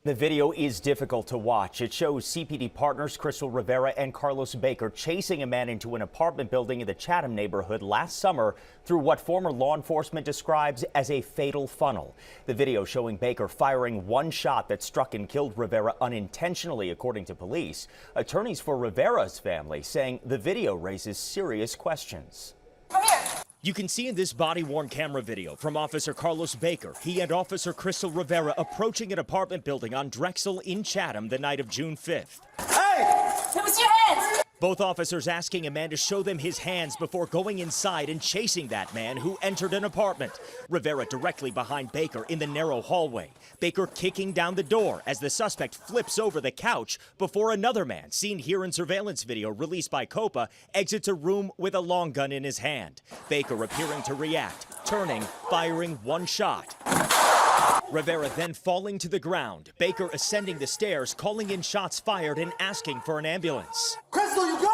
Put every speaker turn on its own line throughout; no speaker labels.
The video is difficult to watch. It shows CPD partners Krystal Rivera and Carlos Baker chasing a man into an apartment building in the Chatham neighborhood last summer through what former law enforcement describes as a fatal funnel. The video showing Baker firing one shot that struck and killed Rivera unintentionally, according to police. Attorneys for Rivera's family saying the video raises serious questions. You can see in this body-worn camera video from Officer Carlos Baker, he and Officer Krystal Rivera approaching an apartment building on Drexel in Chatham the night of June 5th.
Hey! Give us your hands!
Both officers asking a man to show them his hands before going inside and chasing that man who entered an apartment. Rivera directly behind Baker in the narrow hallway. Baker kicking down the door as the suspect flips over the couch before another man, seen here in surveillance video released by COPA, exits a room with a long gun in his hand. Baker appearing to react, turning, firing one shot. Rivera then falling to the ground. Baker ascending the stairs, calling in shots fired and asking for an ambulance.
Krystal, you good?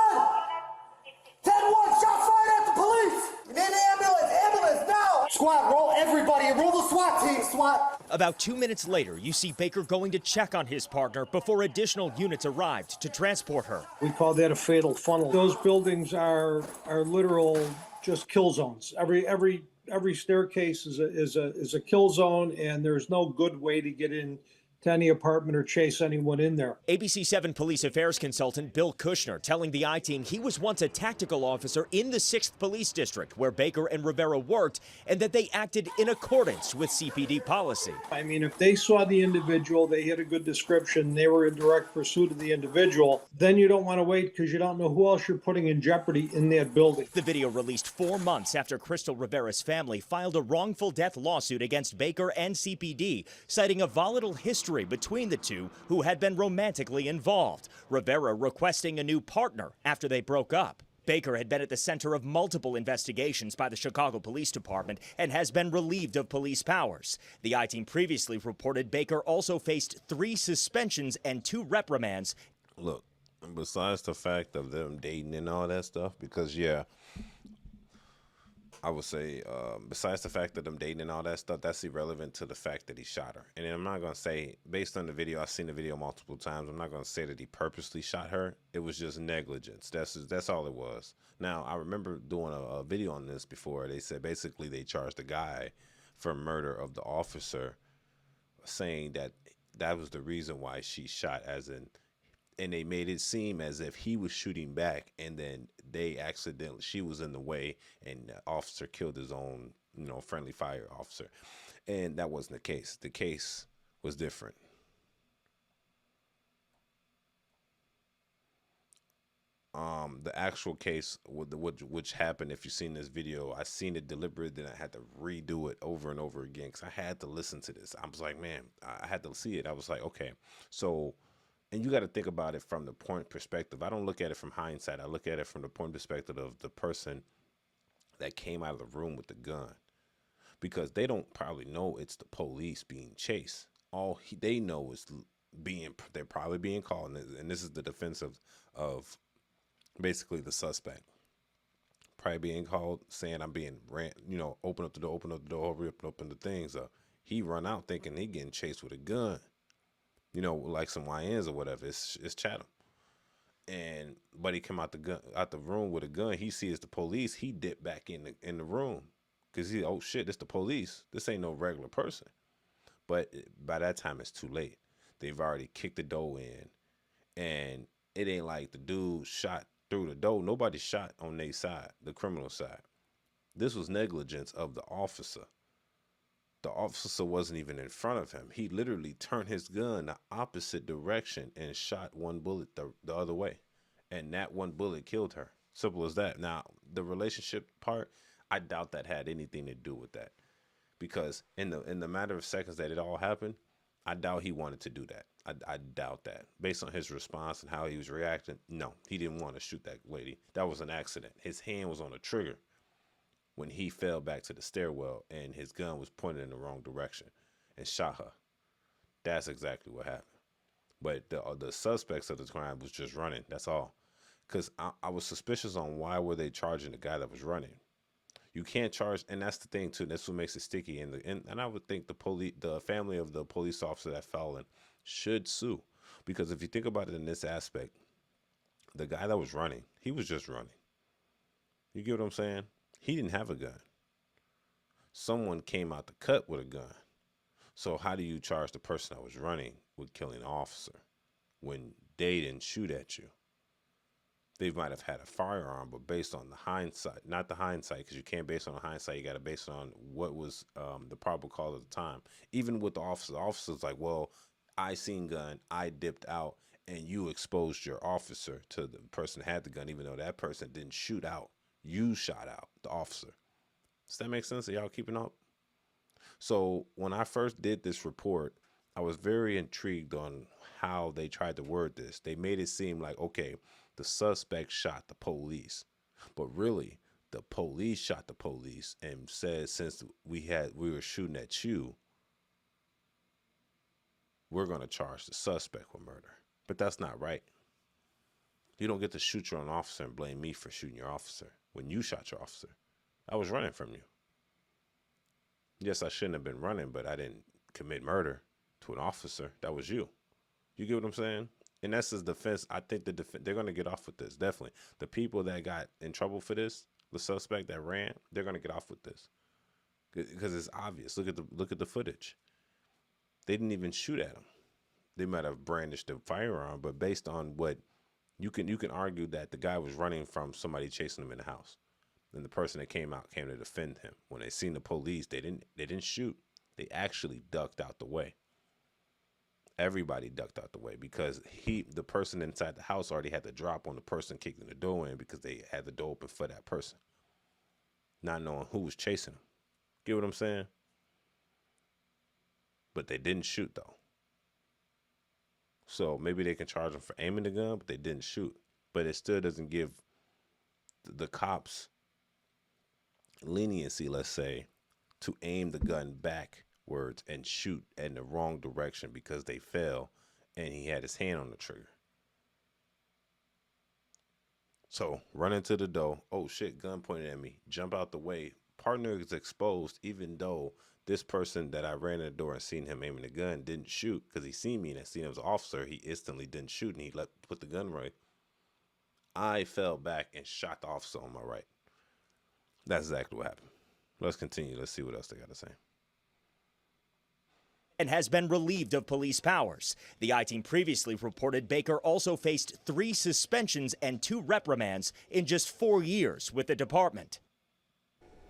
10-1, shot fired at the police! You need an ambulance! Ambulance, now! Squad, roll everybody, roll the SWAT team, SWAT!
About 2 minutes later, you see Baker going to check on his partner before additional units arrived to transport her.
We call that a fatal funnel. Those buildings are literal just kill zones. Every staircase is a kill zone, and there's no good way to get in to any apartment or chase anyone in there.
ABC 7 police affairs consultant Bill Kushner telling the I-Team he was once a tactical officer in the 6th Police District where Baker and Rivera worked, and that they acted in accordance with CPD policy.
I mean, if they saw the individual, they had a good description, they were in direct pursuit of the individual, then you don't want to wait because you don't know who else you're putting in jeopardy in that building.
The video released 4 months after Krystal Rivera's family filed a wrongful death lawsuit against Baker and CPD, citing a volatile history between the two who had been romantically involved. Rivera requesting a new partner after they broke up. Baker had been at the center of multiple investigations by the Chicago Police Department and has been relieved of police powers. The I-Team previously reported Baker also faced 3 suspensions and 2 reprimands.
Look, besides the fact of them dating and all that stuff, because yeah, I would say, besides the fact that them dating and all that stuff, that's irrelevant to the fact that he shot her. And I'm not going to say, based on the video, I've seen the video multiple times, I'm not going to say that he purposely shot her. It was just negligence. That's all it was. Now, I remember doing a video on this before. They said basically they charged the guy for murder of the officer, saying that that was the reason why she shot, as in, and they made it seem as if he was shooting back, and then she was in the way, and the officer killed his own, friendly fire officer. And that wasn't the case. The case was different. The actual case, which happened, if you've seen this video, I seen it deliberate, then I had to redo it over and over again because I had to listen to this. I was like, man, I had to see it. I was like, okay, so. And you got to think about it from the point perspective. I don't look at it from hindsight. I look at it from the point perspective of the person that came out of the room with the gun, because they don't probably know it's the police being chased. All they know is they're probably being called, and this is the defense of basically the suspect. Probably being called, saying I'm being ran, open up the door, hurry up and open the things up. He run out thinking he getting chased with a gun. Like some YNs or whatever. It's Chatham. But he come out the room with a gun. He sees the police. He dipped back in the room because oh shit, it's the police. This ain't no regular person. But by that time, it's too late. They've already kicked the door in, and it ain't like the dude shot through the door. Nobody shot on their side, the criminal side. This was negligence of the officer. The officer wasn't even in front of him. He literally turned his gun the opposite direction and shot one bullet the other way. And that one bullet killed her. Simple as that. Now, the relationship part, I doubt that had anything to do with that. Because in the matter of seconds that it all happened, I doubt he wanted to do that. I doubt that. Based on his response and how he was reacting, no, he didn't want to shoot that lady. That was an accident. His hand was on the trigger when he fell back to the stairwell and his gun was pointed in the wrong direction and shot her. That's exactly what happened. But the suspects of the crime was just running. That's all. Because I was suspicious on why were they charging the guy that was running. You can't charge, and that's the thing too. That's what makes it sticky. And I would think the family of the police officer that fell in should sue. Because if you think about it in this aspect, the guy that was running, he was just running. You get what I'm saying? He didn't have a gun. Someone came out the cut with a gun. So how do you charge the person that was running with killing an officer when they didn't shoot at you? They might have had a firearm, but based on the hindsight, not the hindsight, because you can't base it on hindsight. You got to base it on what was the probable cause at the time. Even with the officer's like, well, I seen gun, I dipped out, and you exposed your officer to the person that had the gun, even though that person didn't shoot out. You shot out the officer. Does that make sense? Are y'all keeping up? So when I first did this report, I was very intrigued on how they tried to word this. They made it seem like, okay, the suspect shot the police, but really the police shot the police and said, since we were shooting at you, we're going to charge the suspect with murder. But that's not right. You don't get to shoot your own officer and blame me for shooting your officer when you shot your officer. I was running from you. Yes, I shouldn't have been running, but I didn't commit murder to an officer. That was you. You get what I'm saying? And that's his defense. I think they're going to get off with this, definitely. The people that got in trouble for this, the suspect that ran, they're going to get off with this. Because it's obvious. Look at the footage. They didn't even shoot at him. They might have brandished a firearm, but based on what you can argue that the guy was running from somebody chasing him in the house. And the person that came to defend him. When they seen the police, they didn't shoot. They actually ducked out the way. Everybody ducked out the way because the person inside the house already had the drop on the person kicking the door in because they had the door open for that person. Not knowing who was chasing them. Get what I'm saying? But they didn't shoot though. So maybe they can charge them for aiming the gun, but they didn't shoot. But it still doesn't give the cops leniency, let's say, to aim the gun backwards and shoot in the wrong direction because they fell and he had his hand on the trigger. So run into the door. Oh shit, gun pointed at me. Jump out the way. Partner is exposed, even though this person that I ran in the door and seen him aiming the gun didn't shoot because he seen me and I seen him as an officer. He instantly didn't shoot and he put the gun right. I fell back and shot the officer on my right. That's exactly what happened. Let's continue. Let's see what else they got to say.
And has been relieved of police powers. The I-Team previously reported Baker also faced 3 suspensions and 2 reprimands in just 4 years with the department.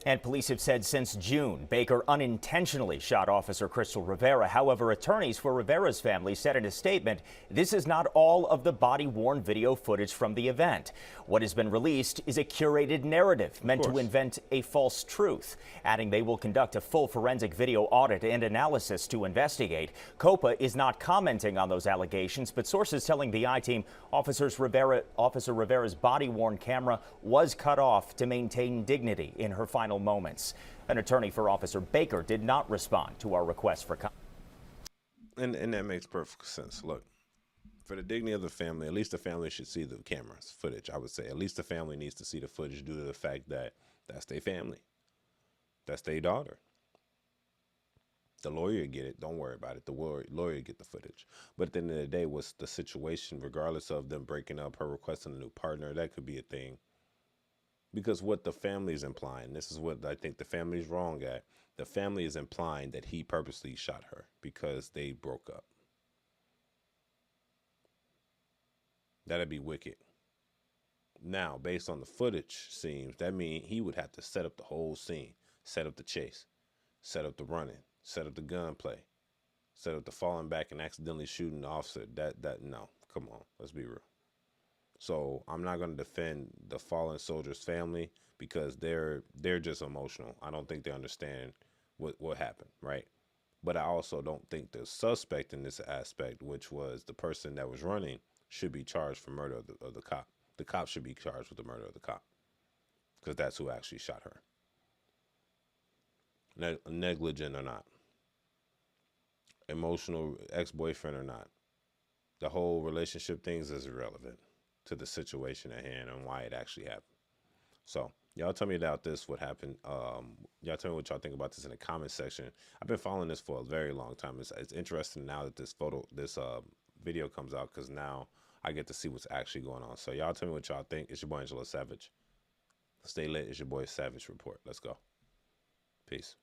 And police have said since June, Baker unintentionally shot Officer Krystal Rivera. However, attorneys for Rivera's family said in a statement, this is not all of the body-worn video footage from the event. What has been released is a curated narrative meant to invent a false truth, adding they will conduct a full forensic video audit and analysis to investigate. COPA is not commenting on those allegations, but sources telling the I-Team Officer Rivera's body-worn camera was cut off to maintain dignity in her final moments. An attorney for Officer Baker did not respond to our request for comment.
And that makes perfect sense. Look, for the dignity of the family, at least the family should see the cameras footage. I would say at least the family needs to see the footage due to the fact that that's their family. That's their daughter. The lawyer get it. Don't worry about it. The lawyer get the footage. But at the end of the day, what's the situation, regardless of them breaking up, her requesting a new partner, that could be a thing. Because what the family is implying, this is what I think the family is wrong at. The family is implying that he purposely shot her because they broke up. That'd be wicked. Now, based on the footage seems, that means he would have to set up the whole scene, set up the chase, set up the running, set up the gunplay, set up the falling back and accidentally shooting the officer. No, come on, let's be real. So I'm not going to defend the fallen soldier's family because they're just emotional. I don't think they understand what happened, right? But I also don't think the suspect in this aspect, which was the person that was running, should be charged for murder of the cop. The cop should be charged with the murder of the cop because that's who actually shot her. Negligent or not, emotional ex-boyfriend or not, the whole relationship things is irrelevant to the situation at hand and why it actually happened. So Y'all tell me about this. What happened? Y'all tell me what y'all think about this in the comment section. I've been following this for a very long time. It's interesting now that this video comes out, because now I get to see what's actually going on. So y'all tell me what y'all think. It's your boy Angelo Savage. Stay lit. It's your boy Savage Report. Let's go. Peace.